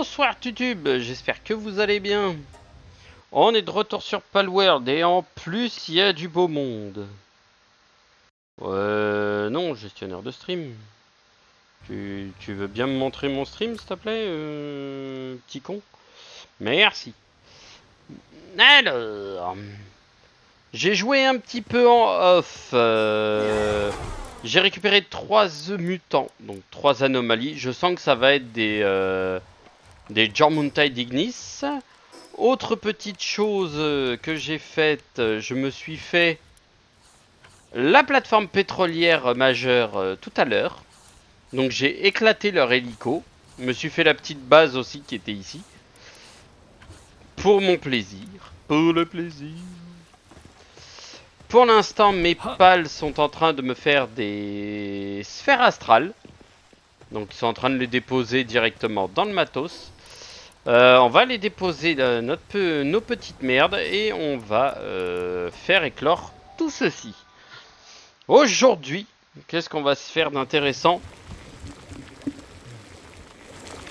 Bonsoir Tutube, j'espère que vous allez bien. On est de retour sur Palworld et en plus il y a du beau monde. Non, gestionnaire de stream. Tu veux bien me montrer mon stream s'il te plaît, petit con? Merci. Alors, j'ai joué un petit peu en off. J'ai récupéré 3 œufs mutants, donc 3 anomalies. Je sens que ça va être des Jormuntide Ignis. Autre petite chose que j'ai faite, je me suis fait la plateforme pétrolière majeure tout à l'heure. Donc j'ai éclaté leur hélico. Je me suis fait la petite base aussi qui était ici. Pour mon plaisir. Pour le plaisir. Pour l'instant, mes pales sont en train de me faire des sphères astrales. Donc ils sont en train de les déposer directement dans le matos. On va les déposer nos petites merdes et on va faire éclore tout ceci. Aujourd'hui, qu'est-ce qu'on va se faire d'intéressant?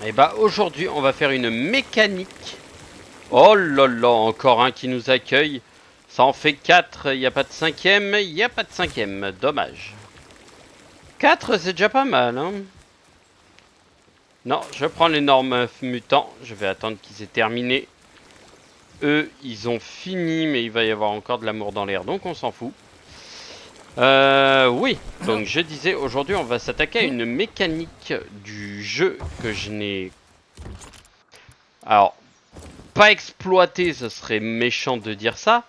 Et bah aujourd'hui, on va faire une mécanique. Oh là là, encore un qui nous accueille. Ça en fait 4, il n'y a pas de 5ème, il n'y a pas de 5ème, dommage. 4 c'est déjà pas mal, hein. Non, je prends l'énorme mutant, je vais attendre qu'ils aient terminé. Eux, ils ont fini, mais il va y avoir encore de l'amour dans l'air, donc on s'en fout. Oui, donc je disais, aujourd'hui on va s'attaquer à une mécanique du jeu que je n'ai... Alors, pas exploité, ce serait méchant de dire ça,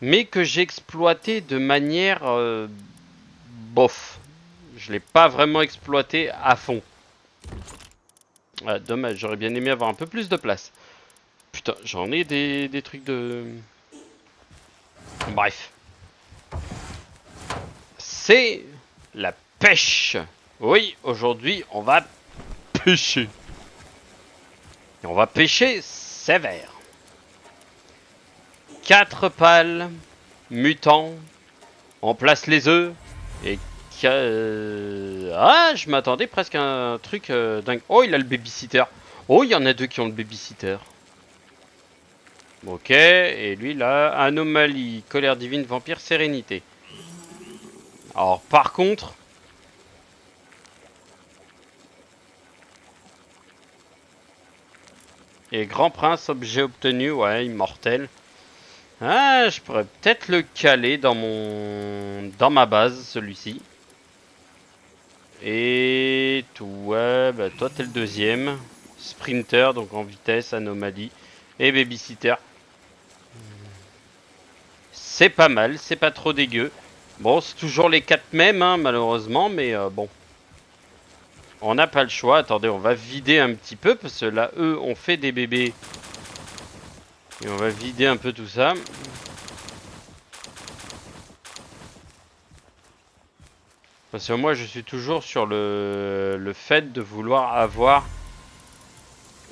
mais que j'ai exploité de manière... bof. Je l'ai pas vraiment exploité à fond. Ah, dommage, j'aurais bien aimé avoir un peu plus de place. Putain, j'en ai des trucs de... Bref. C'est la pêche. Oui, aujourd'hui, on va pêcher. Et on va pêcher sévère. 4 pales, mutants, on place les œufs, et... Ah, je m'attendais presque à un truc dingue. Oh, il a le babysitter. Oh, il y en a 2 qui ont le babysitter. Ok, et lui là, anomalie, colère divine, vampire, sérénité. Alors par contre... Et grand prince, objet obtenu, ouais, immortel. Ah, je pourrais peut-être le caler dans ma base, celui-ci. Et ouais, bah toi t'es le deuxième. Sprinter, donc en vitesse, anomalie. Et babysitter. C'est pas mal, c'est pas trop dégueu. Bon, c'est toujours les 4 mêmes, hein, malheureusement, mais bon. On n'a pas le choix. Attendez, on va vider un petit peu, parce que là, eux, ont fait des bébés. Et on va vider un peu tout ça. Parce que moi, je suis toujours sur le fait de vouloir avoir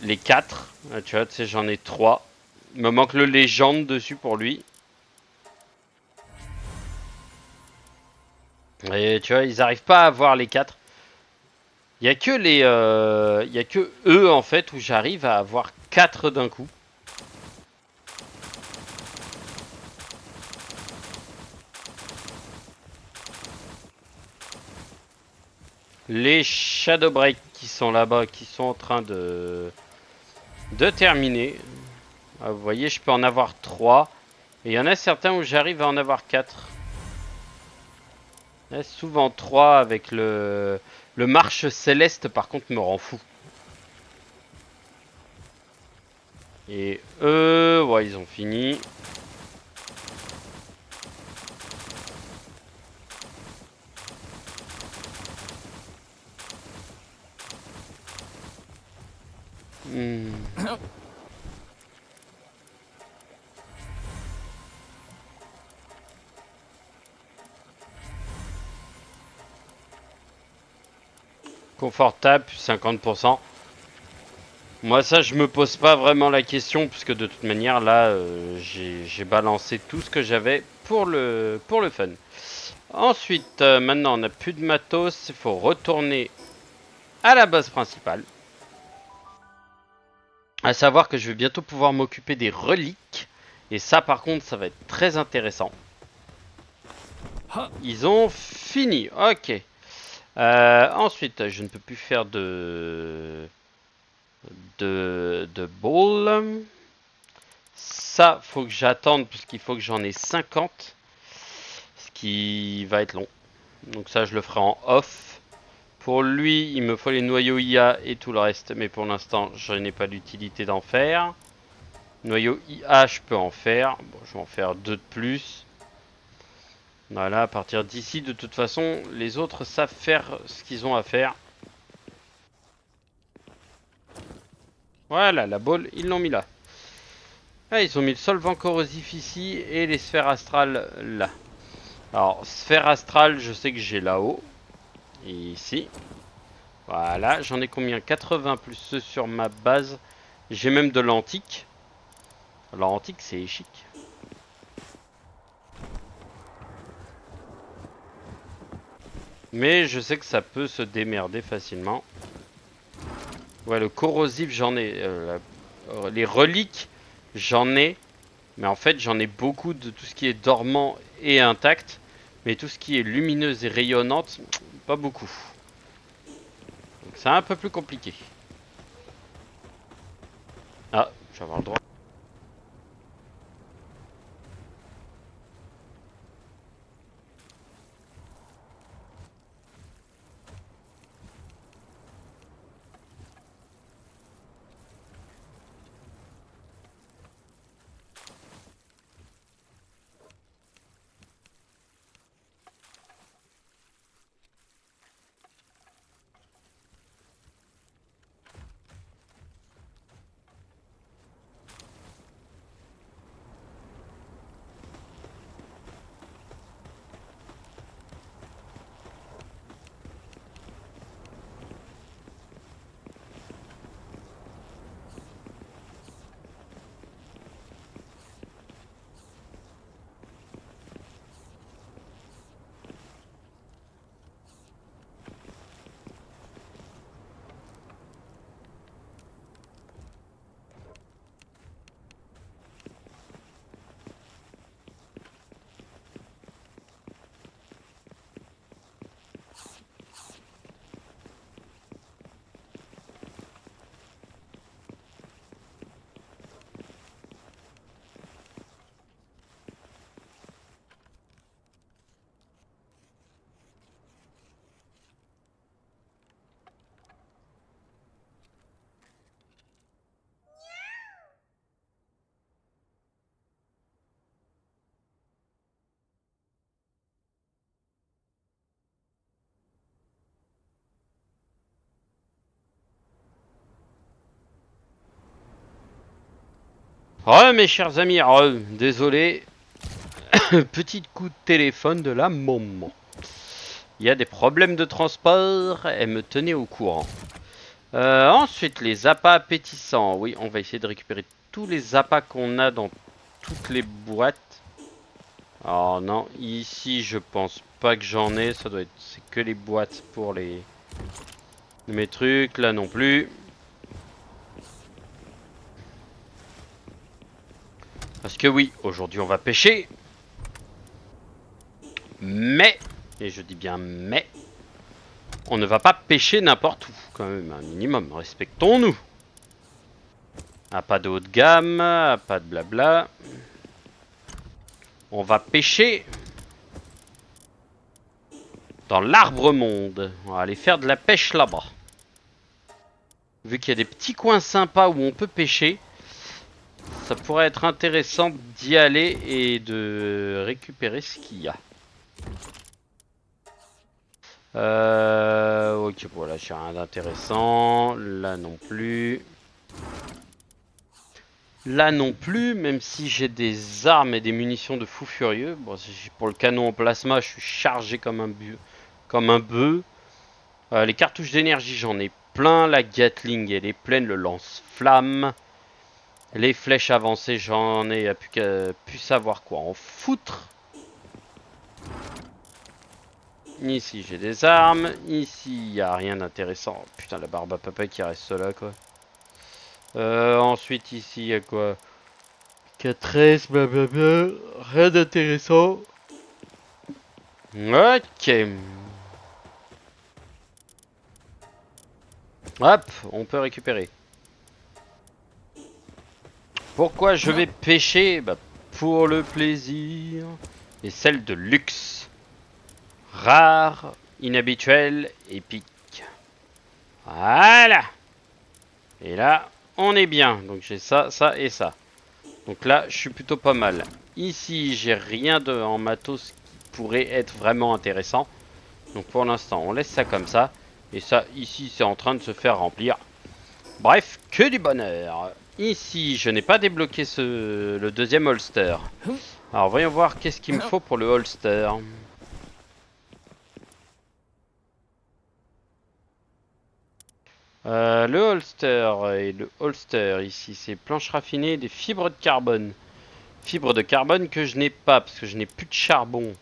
les 4. Ah, tu vois, tu sais, j'en ai 3. Il me manque le légende dessus pour lui. Et tu vois, ils arrivent pas à avoir les 4. Il y a que il y a que eux en fait où j'arrive à avoir 4 d'un coup. Les Shadowbreak qui sont là-bas, qui sont en train de terminer. Ah, vous voyez, je peux en avoir 3. Et il y en a certains où j'arrive à en avoir 4. Là, souvent 3 avec le marche céleste par contre me rend fou. Et eux, ouais, ils ont fini. Confortable, 50%. Moi ça je me pose pas vraiment la question puisque de toute manière là j'ai balancé tout ce que j'avais pour le fun. Ensuite maintenant on n'a plus de matos, il faut retourner à la base principale. À savoir que je vais bientôt pouvoir m'occuper des reliques. Et ça, par contre, ça va être très intéressant. Ils ont fini. Ok. Ensuite, je ne peux plus faire de ball. Ça, faut que j'attende puisqu'il faut que j'en ai 50. Ce qui va être long. Donc ça, je le ferai en off. Pour lui, il me faut les noyaux IA et tout le reste. Mais pour l'instant, je n'ai pas d'utilité d'en faire. Noyau IA, je peux en faire. Bon, je vais en faire 2 de plus. Voilà, à partir d'ici, de toute façon, les autres savent faire ce qu'ils ont à faire. Voilà, la balle, ils l'ont mis là. Ah, ils ont mis le solvant corrosif ici et les sphères astrales là. Alors, sphère astrale, je sais que j'ai là-haut. Ici. Voilà, j'en ai combien? 80 plus ceux sur ma base. J'ai même de l'antique. L'antique, c'est chic. Mais je sais que ça peut se démerder facilement. Ouais, le corrosif, j'en ai. Les reliques, j'en ai. Mais en fait, j'en ai beaucoup de tout ce qui est dormant et intact. Mais tout ce qui est lumineuse et rayonnante, pas beaucoup. Donc c'est un peu plus compliqué. Ah, je vais avoir le droit. Mes chers amis, désolé. Petit coup de téléphone de la maman. Il y a des problèmes de transport, elle me tenait au courant. Ensuite, les appâts appétissants. Oui, on va essayer de récupérer tous les appâts qu'on a dans toutes les boîtes. Alors non, ici je pense pas que j'en ai, ça doit être c'est que les boîtes pour les mes trucs, là non plus. Parce que oui, aujourd'hui on va pêcher. Mais, et je dis bien mais, on ne va pas pêcher n'importe où, quand même, un minimum, respectons-nous. Ah, pas de haut de gamme, pas de blabla. On va pêcher dans l'arbre monde. On va aller faire de la pêche là-bas. Vu qu'il y a des petits coins sympas où on peut pêcher, ça pourrait être intéressant d'y aller et de récupérer ce qu'il y a. Ok, voilà, j'ai rien d'intéressant. Là non plus. Là non plus, même si j'ai des armes et des munitions de fou furieux. Bon, pour le canon en plasma, je suis chargé comme un bœuf. Les cartouches d'énergie, j'en ai plein. La Gatling, elle est pleine. Le lance-flamme. Les flèches avancées, j'en ai pu savoir quoi en foutre. Ici, j'ai des armes. Ici, il n'y a rien d'intéressant. Putain, la barbe à papa qui reste là, quoi. Ensuite, ici, il y a quoi? 4S, blablabla. Rien d'intéressant. Ok. Hop, on peut récupérer. Pourquoi je vais pêcher? Bah, pour le plaisir. Et celle de luxe. Rare, inhabituelle, épique. Voilà. Et là, on est bien. Donc j'ai ça, ça et ça. Donc là, je suis plutôt pas mal. Ici, j'ai rien de en matos qui pourrait être vraiment intéressant. Donc pour l'instant, on laisse ça comme ça. Et ça, ici, c'est en train de se faire remplir. Bref, que du bonheur. Ici, je n'ai pas débloqué le deuxième holster. Alors, voyons voir qu'est-ce qu'il me faut pour le holster. Le holster et le holster ici, c'est planches raffinées et des fibres de carbone. Fibres de carbone que je n'ai pas parce que je n'ai plus de charbon.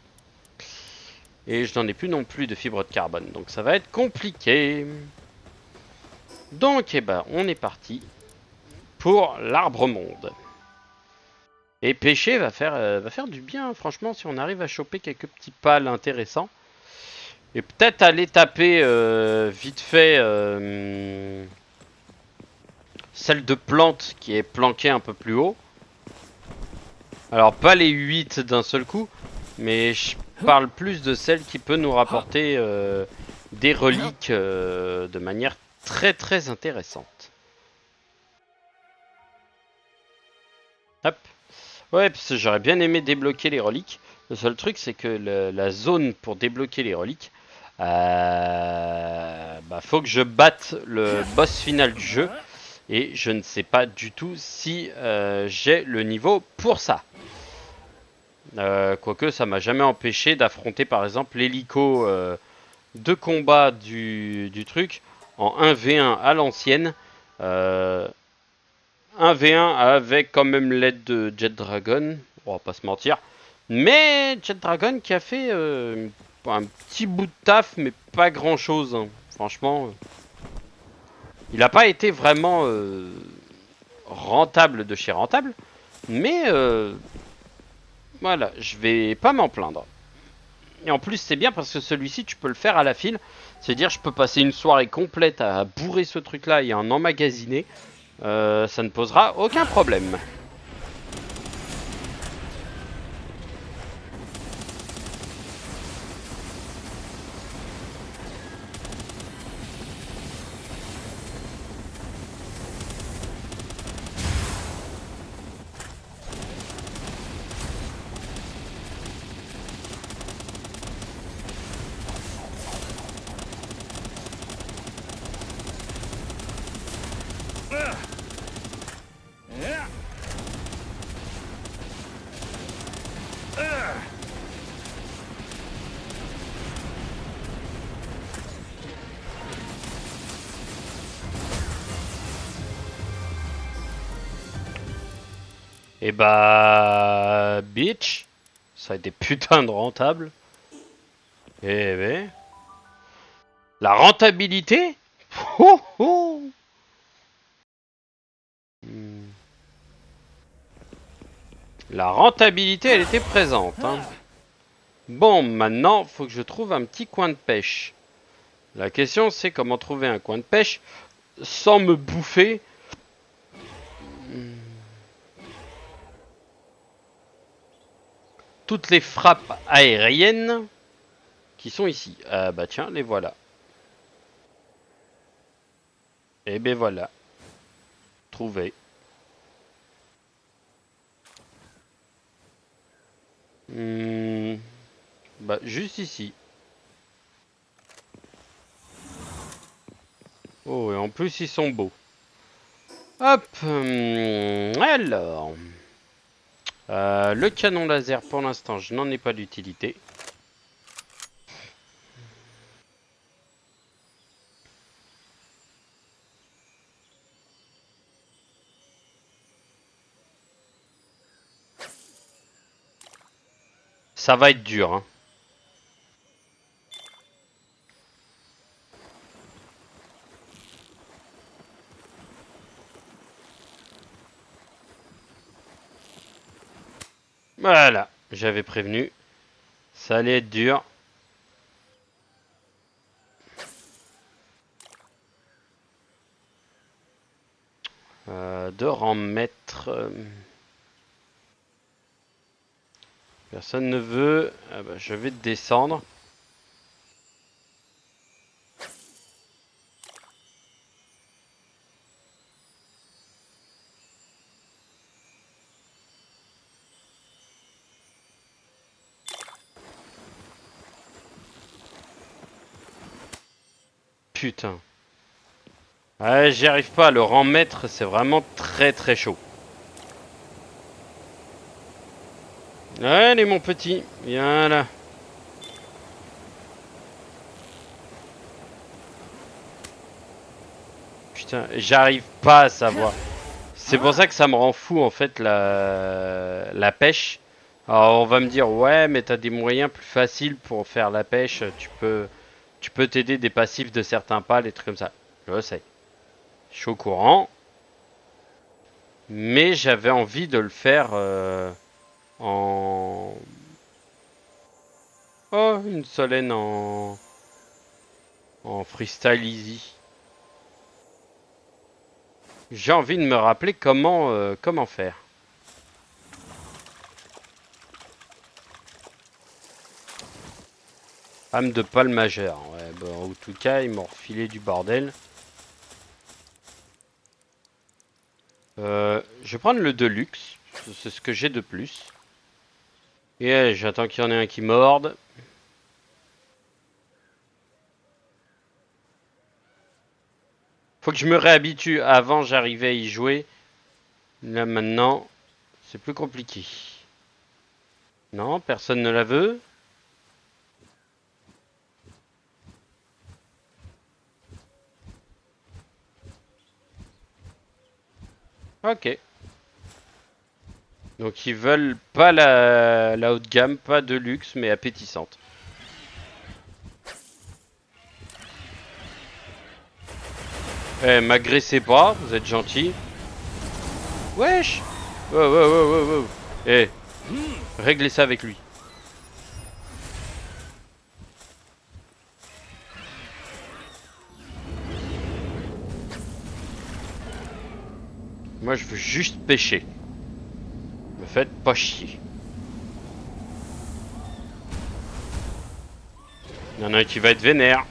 Et je n'en ai plus non plus de fibres de carbone. Donc ça va être compliqué. Donc, eh ben, on est parti pour l'arbre monde. Et pêcher va faire du bien, franchement, si on arrive à choper quelques petits pales intéressants. Et peut-être aller taper vite fait celle de plante qui est planquée un peu plus haut. Alors pas les 8 d'un seul coup, mais je parle plus de celle qui peut nous rapporter des reliques de manière très très intéressante. Hop. Ouais, parce que j'aurais bien aimé débloquer les reliques. Le seul truc, c'est que la zone pour débloquer les reliques, bah, faut que je batte le boss final du jeu. Et je ne sais pas du tout si j'ai le niveau pour ça. Quoique, ça m'a jamais empêché d'affronter par exemple l'hélico de combat du truc en 1v1 à l'ancienne. 1v1 avec quand même l'aide de Jet Dragon, on va pas se mentir. Mais Jet Dragon qui a fait un petit bout de taf, mais pas grand chose. Hein. Franchement, il n'a pas été vraiment rentable de chez rentable. Mais voilà, je vais pas m'en plaindre. Et en plus, c'est bien parce que celui-ci, tu peux le faire à la file. C'est-à-dire, je peux passer une soirée complète à bourrer ce truc-là et à en emmagasiner. Ça ne posera aucun problème. Et bah, bitch, ça a été putain de rentable. Eh ben, la rentabilité. Oh, oh. La rentabilité, elle était présente. Hein. Bon, maintenant, faut que je trouve un petit coin de pêche. La question, c'est comment trouver un coin de pêche sans me bouffer toutes les frappes aériennes qui sont ici. Ah bah tiens, les voilà. Et ben voilà. Trouvé. Bah juste ici. Oh, et en plus ils sont beaux. Hop. Alors. Le canon laser, pour l'instant, je n'en ai pas d'utilité. Ça va être dur. Hein. Voilà, j'avais prévenu. Ça allait être dur. De rang maître. Personne ne veut. Ah bah, je vais descendre. Putain. Ouais, j'y arrive pas. Le rang maître, c'est vraiment très très chaud. Allez, mon petit. Viens là. Putain, j'arrive pas à savoir. C'est pour ça que ça me rend fou en fait la pêche. Alors on va me dire ouais mais t'as des moyens plus faciles pour faire la pêche, tu peux t'aider des passifs de certains pals et trucs comme ça. Je sais. Je suis au courant. Mais j'avais envie de le faire en... Oh, une solène en freestyle easy. J'ai envie de me rappeler comment faire. Âme de pal majeur. Ouais, bon, en tout cas, ils m'ont refilé du bordel. Je vais prendre le Deluxe. C'est ce que j'ai de plus. Et j'attends qu'il y en ait un qui morde. Faut que je me réhabitue. Avant, j'arrivais à y jouer. Là, maintenant, c'est plus compliqué. Non, personne ne la veut. Ok. Donc, ils veulent pas la haut de gamme, pas de luxe, mais appétissante. Eh, m'agressez pas, vous êtes gentil. Wesh! Wow, wow, wow, wow, wow. Eh, réglez ça avec lui. Moi, je veux juste pêcher. Me faites pas chier. Il y en a un qui va être vénère.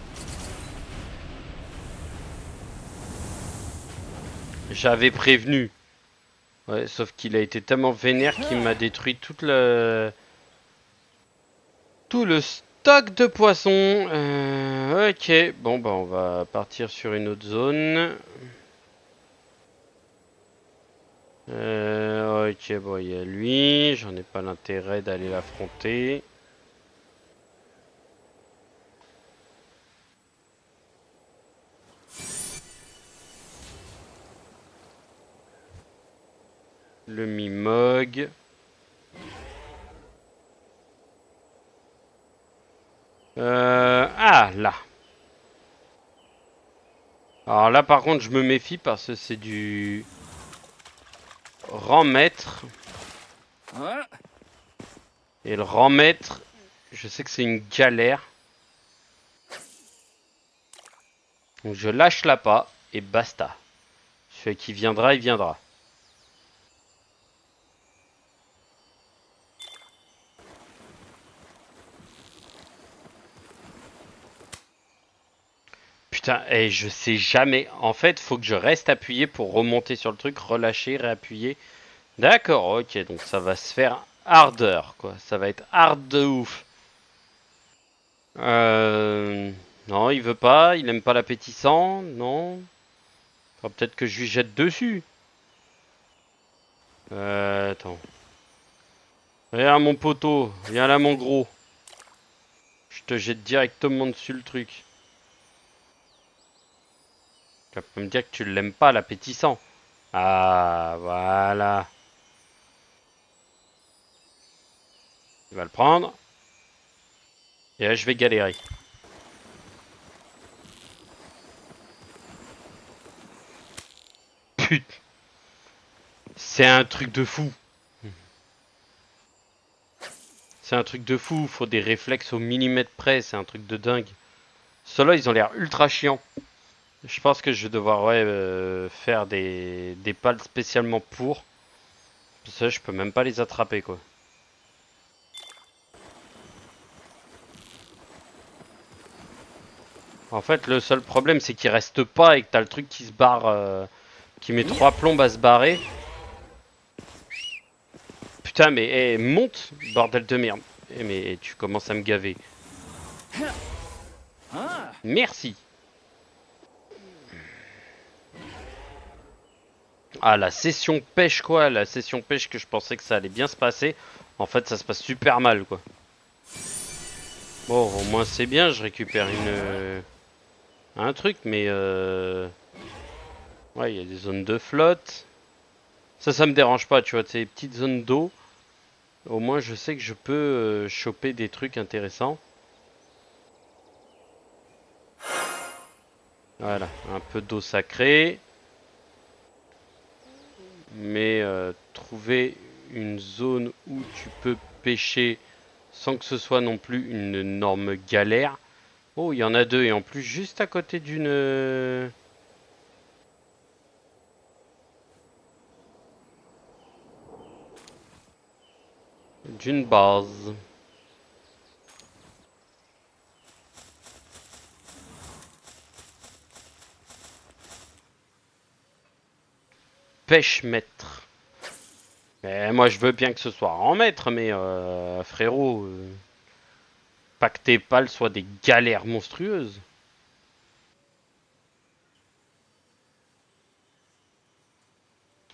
J'avais prévenu. Ouais, sauf qu'il a été tellement vénère qu'il m'a détruit tout le stock de poissons. Ok, bon bah on va partir sur une autre zone. Ok, bon il y a lui, j'en ai pas l'intérêt d'aller l'affronter. Le Mimog. Ah là. Alors là par contre je me méfie parce que c'est du rang maître. Et le rang maître, je sais que c'est une galère. Donc je lâche la pas et basta. Celui qui viendra, il viendra. Putain, et je sais jamais. En fait, faut que je reste appuyé pour remonter sur le truc, relâcher, réappuyer. D'accord, ok, donc ça va se faire hardeur, quoi. Ça va être hard de ouf. Non, il veut pas, il aime pas l'appétissant, non. Enfin, peut-être que je lui jette dessus. Attends. Viens mon poteau, viens là mon gros. Je te jette directement dessus le truc. Tu vas pas me dire que tu l'aimes pas l'appétissant. Ah, voilà. Il va le prendre. Et là, je vais galérer. Putain, c'est un truc de fou. C'est un truc de fou, faut des réflexes au millimètre près, c'est un truc de dingue. Ceux-là, ils ont l'air ultra chiants. Je pense que je vais devoir faire des pales spécialement pour. Ça, je peux même pas les attraper quoi. En fait, le seul problème, c'est qu'ils restent pas et que t'as le truc qui se barre, qui met 3 plombes à se barrer. Putain, mais monte, bordel de merde. Mais tu commences à me gaver. Merci. Ah, la session pêche quoi, la session pêche que je pensais que ça allait bien se passer. En fait, ça se passe super mal quoi. Bon, au moins c'est bien, je récupère un truc, mais ouais, il y a des zones de flotte. Ça me dérange pas, tu vois, ces petites zones d'eau. Au moins, je sais que je peux choper des trucs intéressants. Voilà, un peu d'eau sacrée. Mais trouver une zone où tu peux pêcher sans que ce soit non plus une énorme galère. Oh, il y en a deux et en plus juste à côté d'une base. Pêche maître. Mais moi je veux bien que ce soit en maître, mais frérot, pas que tes pales soient des galères monstrueuses.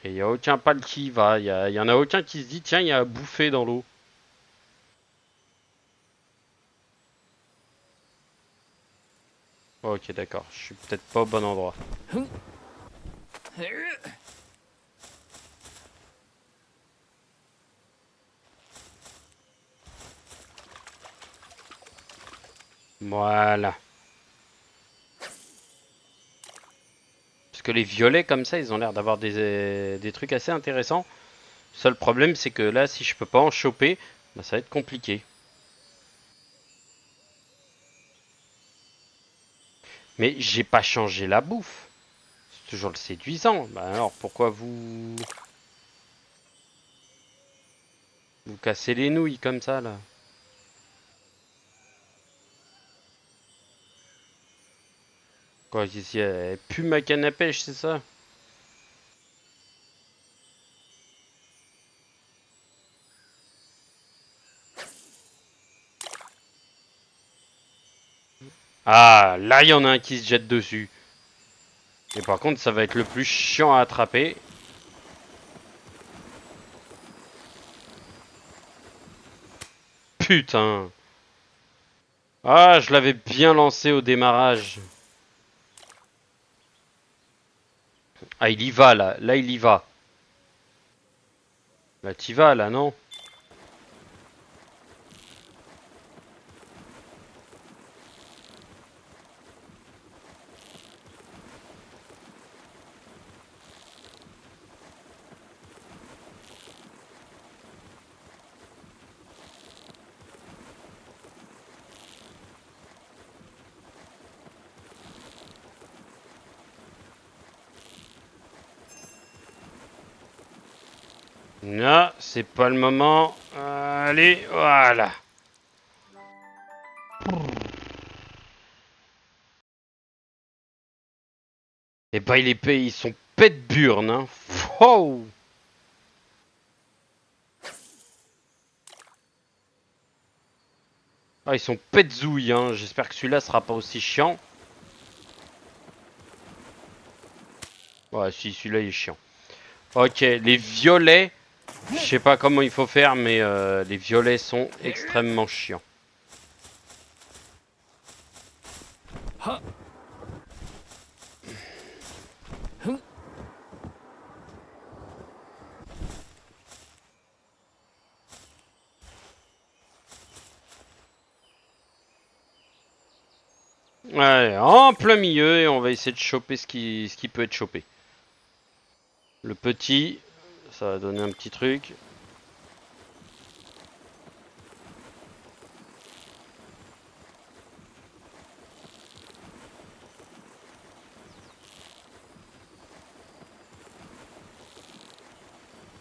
Et y a aucun pal qui y va, y en a aucun qui se dit tiens, il y a à bouffer dans l'eau. Ok, d'accord, je suis peut-être pas au bon endroit. Voilà. Parce que les violets comme ça, ils ont l'air d'avoir des trucs assez intéressants. Seul problème, c'est que là, si je peux pas en choper, bah, ça va être compliqué. Mais j'ai pas changé la bouffe. C'est toujours le séduisant. Bah alors pourquoi vous cassez les nouilles comme ça là? Quoi, ici, pue ma canne à pêche, c'est ça? Ah, là, il y en a un qui se jette dessus. Et par contre, ça va être le plus chiant à attraper. Putain. Ah, je l'avais bien lancé au démarrage. Ah, il y va là. Là, il y va. Là, t'y vas là, non? Non, c'est pas le moment. Allez, voilà. Et bah, ils sont pète burnes, hein. Wow. Ah, ils sont pète zouilles, hein. J'espère que celui-là sera pas aussi chiant. Ouais, si, celui-là il est chiant. Ok, les violets. Je sais pas comment il faut faire, mais les violets sont extrêmement chiants. Ouais, en plein milieu et on va essayer de choper ce qui peut être chopé. Le petit, ça va donner un petit truc.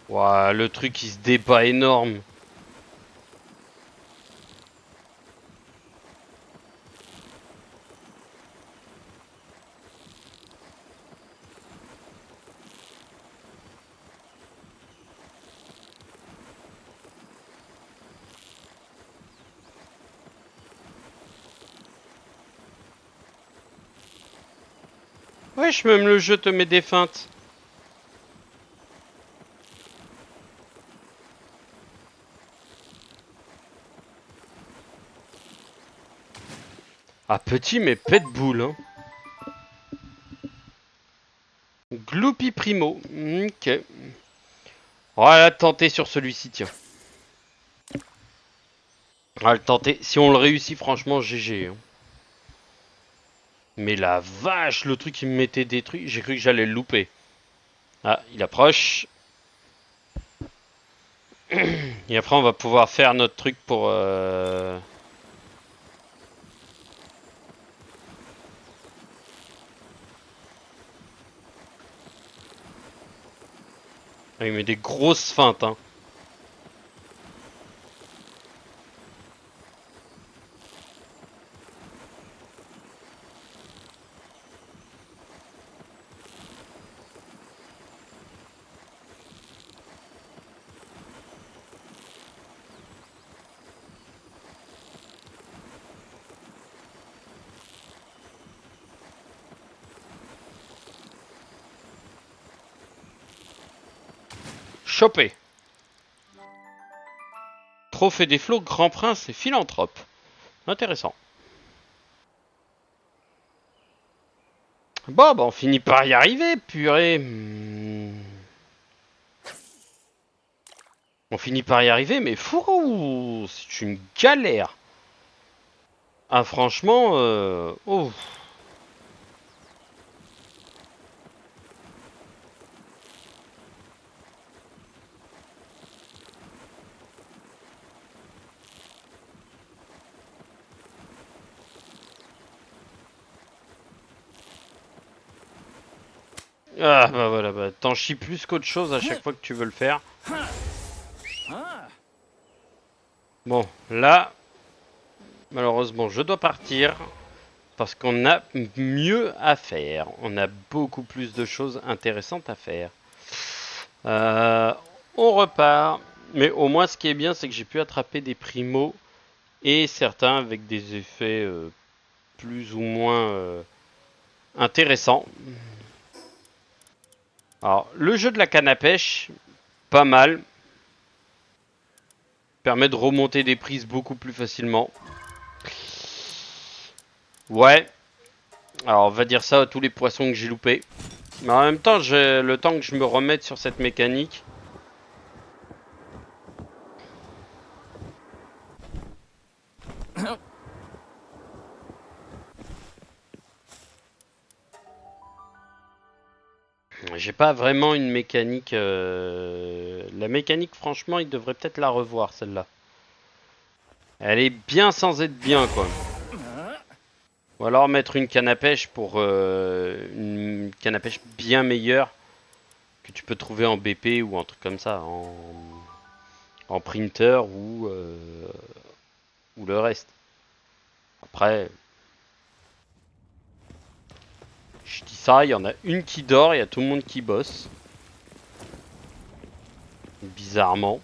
Ouah, le truc il se débat énorme. Wesh, même le jeu te met des feintes. Ah, petit mais pète boule, hein. Gloopy Primo. Ok. On va tenter sur celui-ci, tiens. On va le tenter. Si on le réussit, franchement, GG. Hein. Mais la vache, le truc il me mettait des trucs, j'ai cru que j'allais le louper. Ah, il approche. Et après, on va pouvoir faire notre truc pour... Ah, il met des grosses feintes, hein. Chopé. Trophée des flots, grand prince et philanthrope. Intéressant. Bon, bah on finit par y arriver, purée. On finit par y arriver, mais fou, c'est une galère. Ah, franchement, oh. Ah, bah voilà, bah t'en chies plus qu'autre chose à chaque fois que tu veux le faire. Bon, là, malheureusement, je dois partir. Parce qu'on a mieux à faire. On a beaucoup plus de choses intéressantes à faire. Euh, on repart. Mais au moins, ce qui est bien, c'est que j'ai pu attraper des primos et certains avec des effets plus ou moins intéressants. Alors, le jeu de la canne à pêche, pas mal. Permet de remonter des prises beaucoup plus facilement. Ouais. Alors, on va dire ça à tous les poissons que j'ai loupés. Mais en même temps, j'ai le temps que je me remette sur cette mécanique. J'ai pas vraiment une mécanique. La mécanique, franchement, il devrait peut-être la revoir, celle-là. Elle est bien sans être bien, quoi. Ou alors mettre une canne à pêche pour une canne à pêche bien meilleure que tu peux trouver en BP ou un truc comme ça, en printer ou le reste. Après, je dis ça, il y en a une qui dort, il y a tout le monde qui bosse. Bizarrement.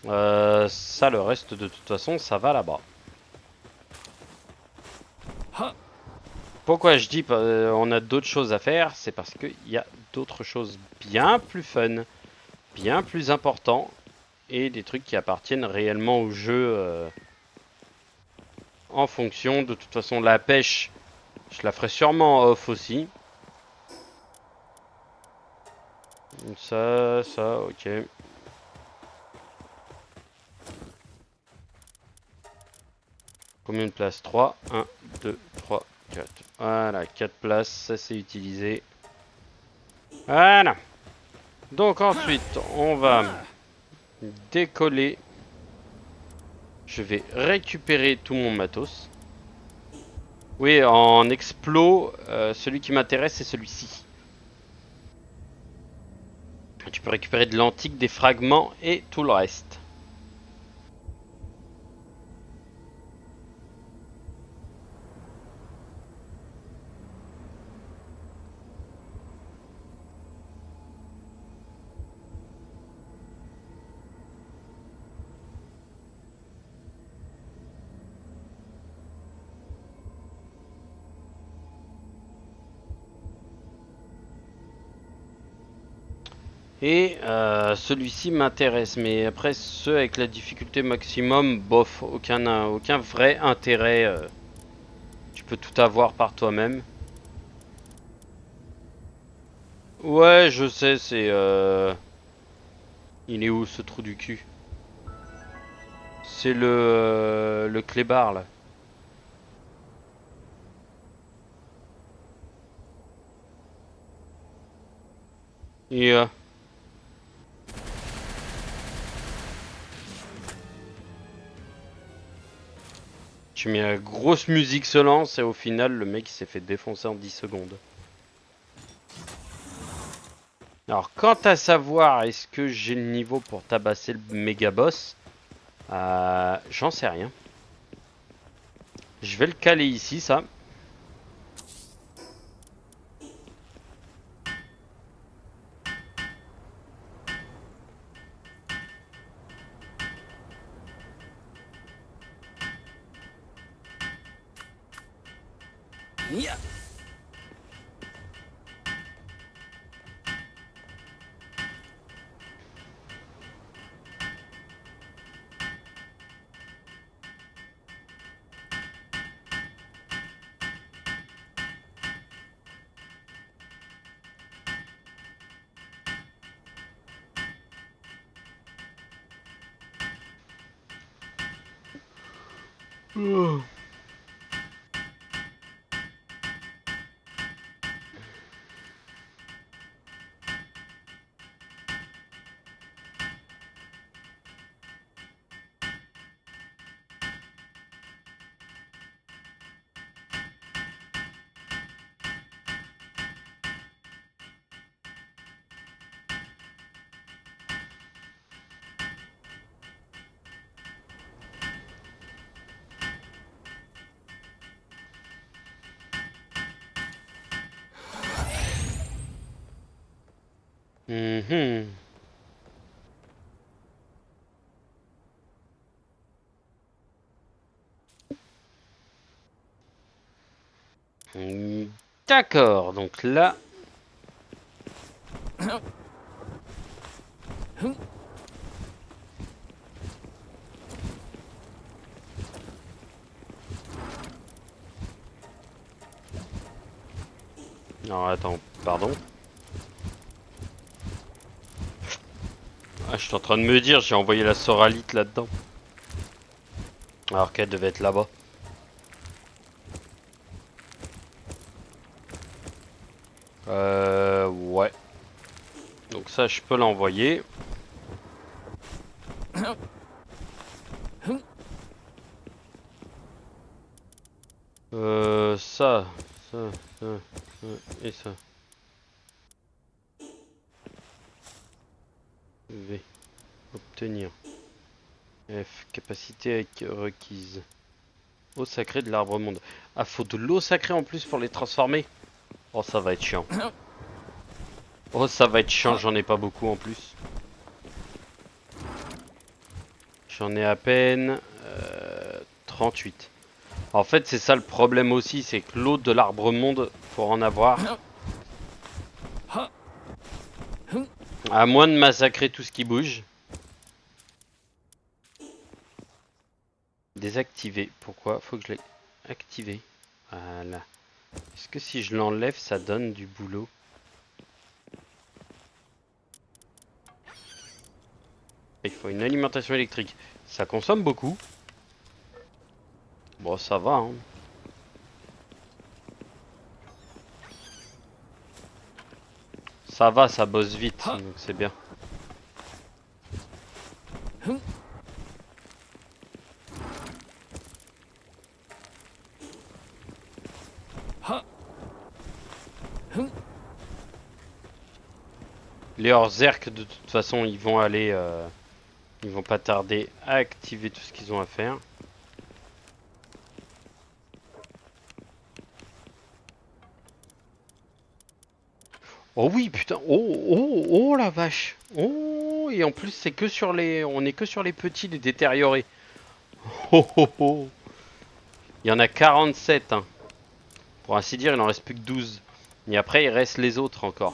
Ça, le reste, de toute façon, ça va là-bas. Pourquoi je dis on a d'autres choses à faire, c'est parce qu'il y a d'autres choses bien plus fun, bien plus importants, et des trucs qui appartiennent réellement au jeu en fonction. De toute façon, la pêche, je la ferai sûrement en off aussi. Ça, ok. Combien de places? 3, 1, 2, 3, 4. Voilà, 4 places, ça c'est utilisé. Voilà. Donc ensuite, on va décoller. Je vais récupérer tout mon matos. Oui, en explo, celui qui m'intéresse, c'est celui-ci. Tu peux récupérer de l'antique, des fragments et tout le reste. Et celui-ci m'intéresse, mais après ceux avec la difficulté maximum, bof, aucun vrai intérêt. Tu peux tout avoir par toi-même. Ouais, je sais, c'est... Il est où ce trou du cul? C'est le clébard là. Et tu mets la grosse musique se lance et au final le mec il s'est fait défoncer en 10 secondes. Alors quant à savoir est-ce que j'ai le niveau pour tabasser le méga boss, j'en sais rien. Je vais le caler ici ça. Mhm. D'accord, donc là... Non, attends, pardon. Ah, je suis en train de me dire, j'ai envoyé la soralite là-dedans. Alors qu'elle devait être là-bas. Ouais. Donc ça, je peux l'envoyer. Ça, ça, et ça. V. Obtenir. F. Capacité requise. Eau sacrée de l'arbre monde. Ah, faut de l'eau sacrée en plus pour les transformer. Oh, ça va être chiant. Oh, ça va être chiant, j'en ai pas beaucoup en plus. J'en ai à peine 38. En fait, c'est ça le problème aussi, c'est que l'eau de l'arbre monde, pour en avoir. À moins de massacrer tout ce qui bouge. Désactiver. Pourquoi? Faut que je l'ai activé. Voilà. Est-ce que si je l'enlève, ça donne du boulot? Il faut une alimentation électrique. Ça consomme beaucoup. Bon, ça va, hein. Ça va, ça bosse vite, donc c'est bien. Les Orzerk, de toute façon, ils vont aller... ils vont pas tarder à activer tout ce qu'ils ont à faire. Oh oui, putain. Oh la vache. Oh, et en plus, c'est que sur les... On est que sur les petits, les détériorés. Oh oh oh. Il y en a 47, hein. Pour ainsi dire, il en reste plus que 12. Et après, il reste les autres encore.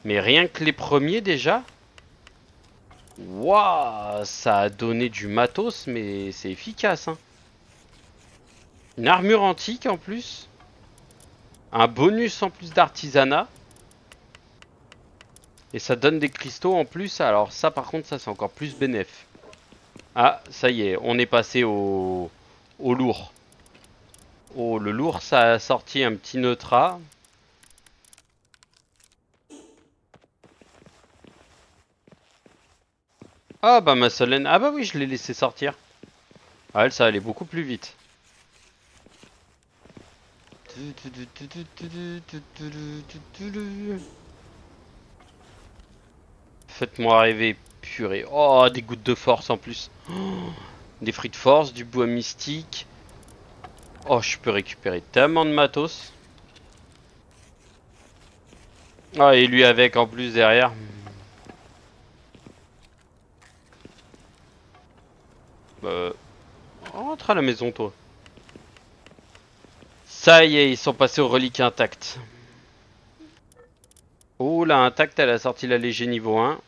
Mais rien que les premiers, déjà... Waouh, ça a donné du matos, mais c'est efficace, hein. Une armure antique, en plus. Un bonus en plus d'artisanat. Et ça donne des cristaux en plus. Alors ça, par contre, ça, c'est encore plus bénéf. Ah, ça y est, on est passé au lourd. Oh, le lourd, ça a sorti un petit Neutra. Ah bah ma Solène. Ah bah oui, je l'ai laissé sortir. Ah elle, ça allait beaucoup plus vite. Faites-moi rêver, purée. Oh, des gouttes de force en plus. Oh, des fruits de force, du bois mystique. Oh, je peux récupérer tellement de matos. Ah, et lui avec en plus derrière. Bah, rentre à la maison, toi. Ça y est, ils sont passés aux reliques intactes. Oh, là, intacte, elle a sorti la léger niveau 1.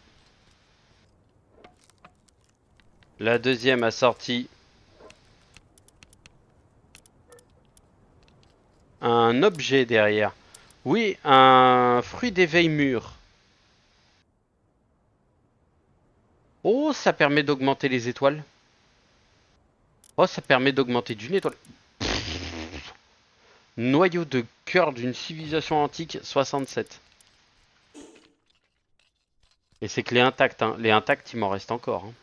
La deuxième a sorti un objet derrière. Oui, un fruit d'éveil mûr. Oh, ça permet d'augmenter les étoiles. Oh, ça permet d'augmenter d'une étoile. Noyau de cœur d'une civilisation antique, 67. Et c'est que les intacts, hein. Les intacts, il m'en reste encore, hein.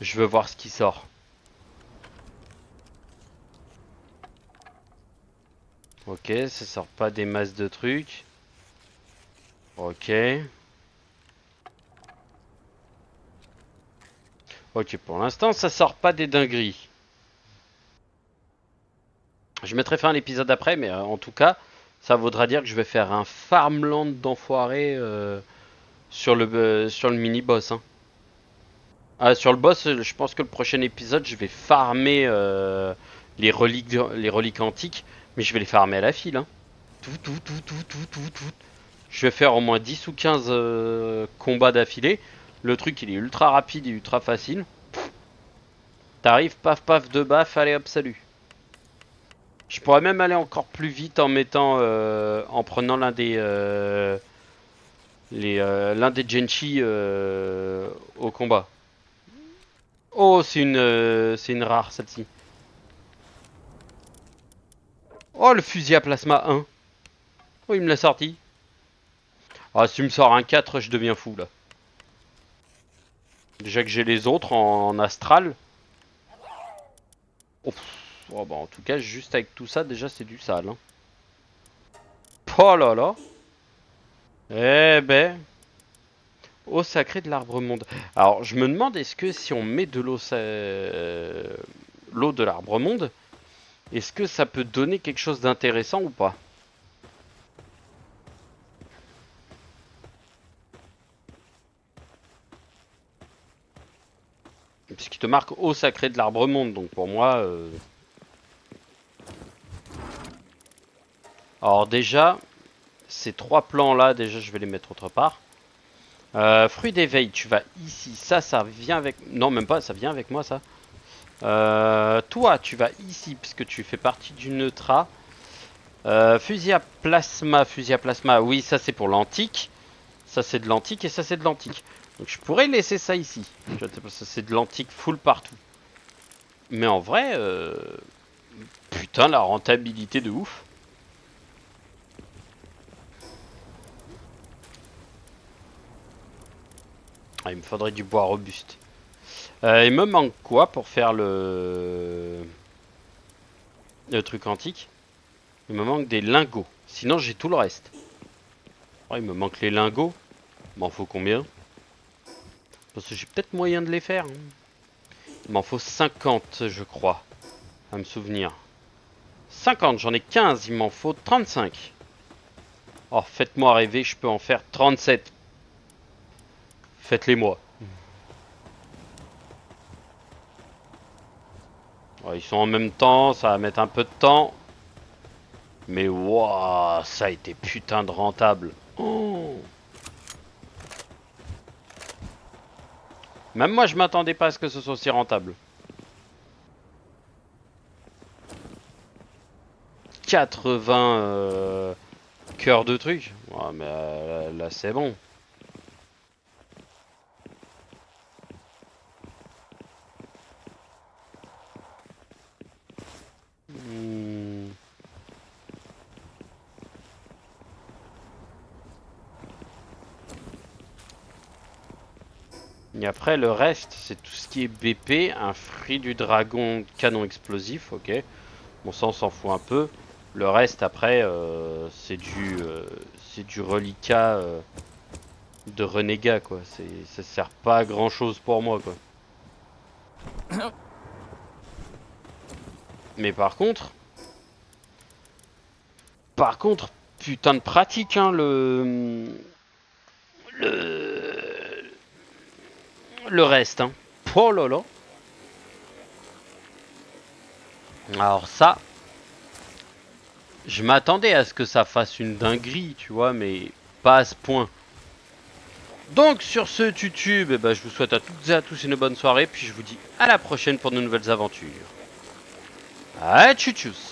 Je veux voir ce qui sort. Ok, ça sort pas des masses de trucs. Ok. Ok, pour l'instant, ça sort pas des dingueries. Je mettrai fin à l'épisode après, mais en tout cas, ça voudra dire que je vais faire un farmland d'enfoiré sur le mini-boss, hein. Ah, sur le boss, je pense que le prochain épisode, je vais farmer les reliques antiques, mais je vais les farmer à la file, hein. Tout. Je vais faire au moins 10 ou 15 combats d'affilée. Le truc, il est ultra rapide et ultra facile. T'arrives, paf paf, deux baffes, allez hop, salut. Je pourrais même aller encore plus vite en mettant, en prenant l'un des Genshi au combat. Oh, c'est une rare celle-ci. Oh, le fusil à plasma 1. Oh, il me l'a sorti. Ah, si tu me sors un 4, je deviens fou là. Déjà que j'ai les autres en astral. Oh, oh, bah, en tout cas, juste avec tout ça, déjà c'est du sale, hein. Oh là là. Eh ben. Eau sacrée de l'arbre monde. Alors, je me demande, est-ce que si on met de l'eau de l'arbre monde, est-ce que ça peut donner quelque chose d'intéressant ou pas? Puisqu'il te marque eau sacrée de l'arbre monde, donc pour moi... Alors déjà, ces trois plans-là, déjà je vais les mettre autre part. Fruit d'éveil, tu vas ici. Ça vient avec... Non, même pas, ça vient avec moi, ça. Toi, tu vas ici, puisque tu fais partie du Neutra. Fusil à plasma, oui, ça c'est pour l'antique. Ça c'est de l'antique et ça c'est de l'antique. Donc je pourrais laisser ça ici. Ça c'est de l'antique full partout. Mais en vrai, putain, la rentabilité de ouf. Ah, il me faudrait du bois robuste. Il me manque quoi pour faire le truc antique? Il me manque des lingots. Sinon j'ai tout le reste. Oh, il me manque les lingots. M'en faut combien? Parce que j'ai peut-être moyen de les faire. Il m'en faut 50, je crois. À me souvenir. 50, j'en ai 15, il m'en faut 35. Oh, faites-moi rêver, je peux en faire 37. Faites-les moi. Oh, ils sont en même temps, ça va mettre un peu de temps. Mais waouh, ça a été putain de rentable. Oh. Même moi, je m'attendais pas à ce que ce soit aussi rentable. 80 cœurs de trucs. Ouais, mais là c'est bon. Hmm. Et après, le reste, c'est tout ce qui est BP, un fruit du dragon, canon explosif, ok. Bon, ça, on s'en fout un peu. Le reste, après, c'est du reliquat de renégat, quoi. Ça sert pas à grand chose pour moi, quoi. Mais par contre, putain de pratique, hein, le, le reste, hein. Oh là là. Alors ça, je m'attendais à ce que ça fasse une dinguerie, tu vois, mais pas à ce point. Donc sur ce YouTube, eh ben, je vous souhaite à toutes et à tous une bonne soirée, puis je vous dis à la prochaine pour de nouvelles aventures. Ah, tchutchus.